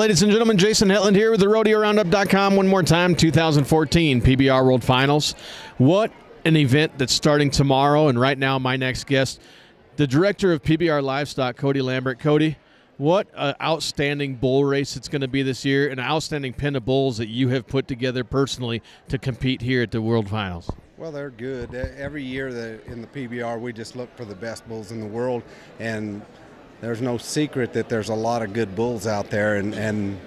ladies and gentlemen, Jason Hetland here with the RodeoRoundup.com. One more time, 2014 PBR World Finals. What an event that's starting tomorrow. And right now, my next guest, the director of PBR Livestock, Cody Lambert. Cody, what an outstanding bull race it's going to be this year, and an outstanding pen of bulls that you have put together personally to compete here at the World Finals. Well, they're good. Every year in the PBR, we just look for the best bulls in the world, and there's no secret that there's a lot of good bulls out there, and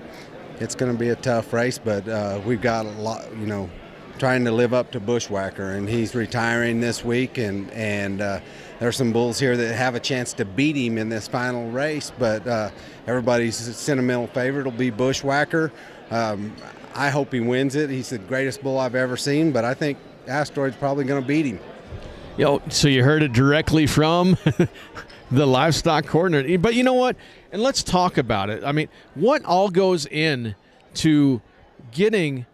it's going to be a tough race, but we've got a lot, trying to live up to Bushwhacker, and he's retiring this week, and there's some bulls here that have a chance to beat him in this final race, but everybody's sentimental favorite will be Bushwhacker. I hope he wins it. He's the greatest bull I've ever seen, but I think Asteroid's probably going to beat him. So you heard it directly from the livestock coordinator. But you know what? And let's talk about it. I mean, what all goes in to getting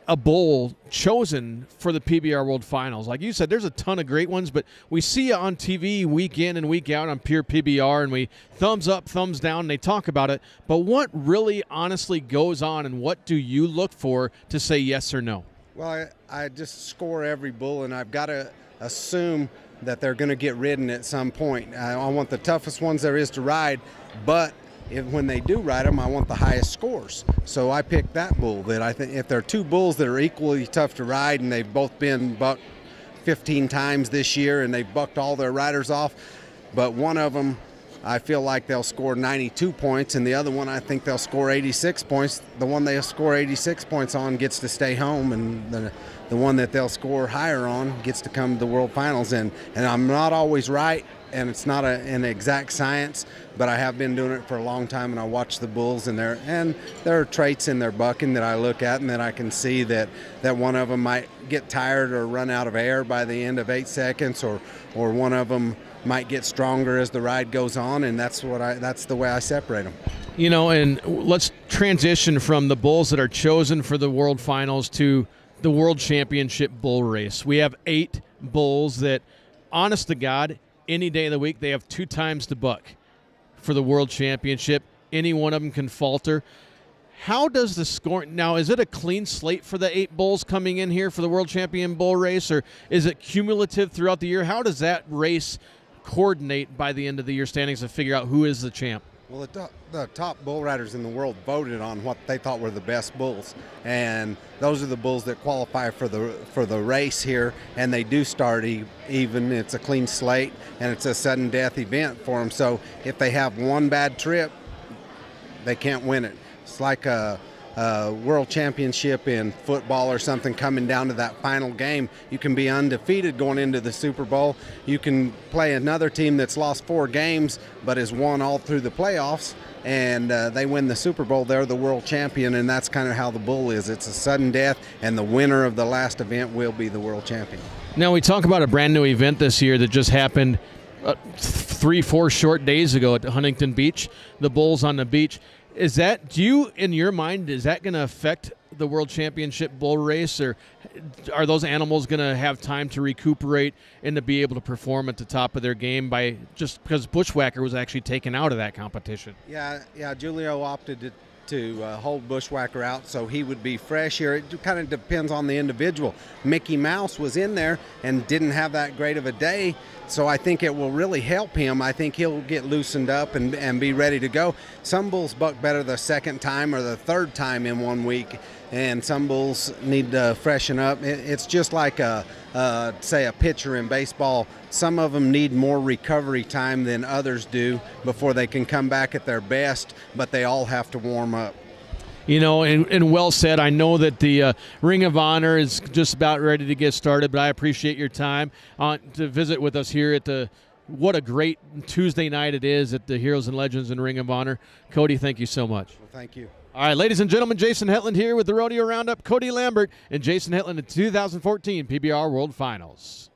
a bull chosen for the PBR World Finals? Like you said, there's a ton of great ones, but we see you on TV week in and week out on Pure PBR, and we thumbs up, thumbs down, and they talk about it. But what really honestly goes on, and what do you look for to say yes or no? Well, I just score every bull, and I've got to assume that they're going to get ridden at some point. I want the toughest ones there is to ride, but when they do ride them, I want the highest scores. So I picked that bull. That I think if there are two bulls that are equally tough to ride, and they've both been bucked 15 times this year, and they've bucked all their riders off, but one of them I feel like they'll score 92 points, and the other one I think they'll score 86 points. The one they'll score 86 points on gets to stay home, and the one that they'll score higher on gets to come to the World Finals. And I'm not always right, and it's not an exact science, but I have been doing it for a long time, and I watch the bulls, and there are traits in their bucking that I look at, and that I can see that one of them might get tired or run out of air by the end of 8 seconds, or one of them might get stronger as the ride goes on, and that's the way I separate them. And let's transition from the bulls that are chosen for the World Finals to the World Championship bull race. We have 8 bulls that, honest to God, any day of the week, they have 2 times to buck for the World Championship. Any one of them can falter. How does the score now? Is it a clean slate for the 8 bulls coming in here for the World Champion bull race, or is it cumulative throughout the year? How does that race coordinate by the end of the year standings to figure out who is the champ? Well, the top bull riders in the world voted on what they thought were the best bulls, and those are the bulls that qualify for the race here, and they do start even. It's a clean slate, and it's a sudden death event for them. So if they have one bad trip, they can't win it. It's like a world championship in football or something, coming down to that final game. You can be undefeated going into the Super Bowl. You can play another team that's lost 4 games but has won all through the playoffs, and they win the Super Bowl. They're the world champion, and that's kind of how the bull is. It's a sudden death, and the winner of the last event will be the world champion. Now, we talk about a brand new event this year that just happened 3-4 short days ago at Huntington Beach, the bulls on the beach. Is that, in your mind, is that going to affect the World Championship bull race, or are those animals going to have time to recuperate and to be able to perform at the top of their game just because Bushwhacker was actually taken out of that competition? Yeah, Julio opted to hold Bushwhacker out so he would be fresh here. It kind of depends on the individual. Mickey Mouse was in there and didn't have that great of a day, so I think it will really help him. I think he'll get loosened up and be ready to go. Some bulls buck better the second time or the third time in 1 week, and some bulls need to freshen up. It's just like say a pitcher in baseball. Some of them need more recovery time than others do before they can come back at their best, but they all have to warm up. And well said. I know that the Ring of Honor is just about ready to get started, but I appreciate your time to visit with us here at what a great Tuesday night it is at the Heroes and Legends and Ring of Honor. Cody, thank you so much. Well, thank you. All right, ladies and gentlemen, Jason Hetland here with the Rodeo Roundup, Cody Lambert, and Jason Hetland at 2014 PBR World Finals.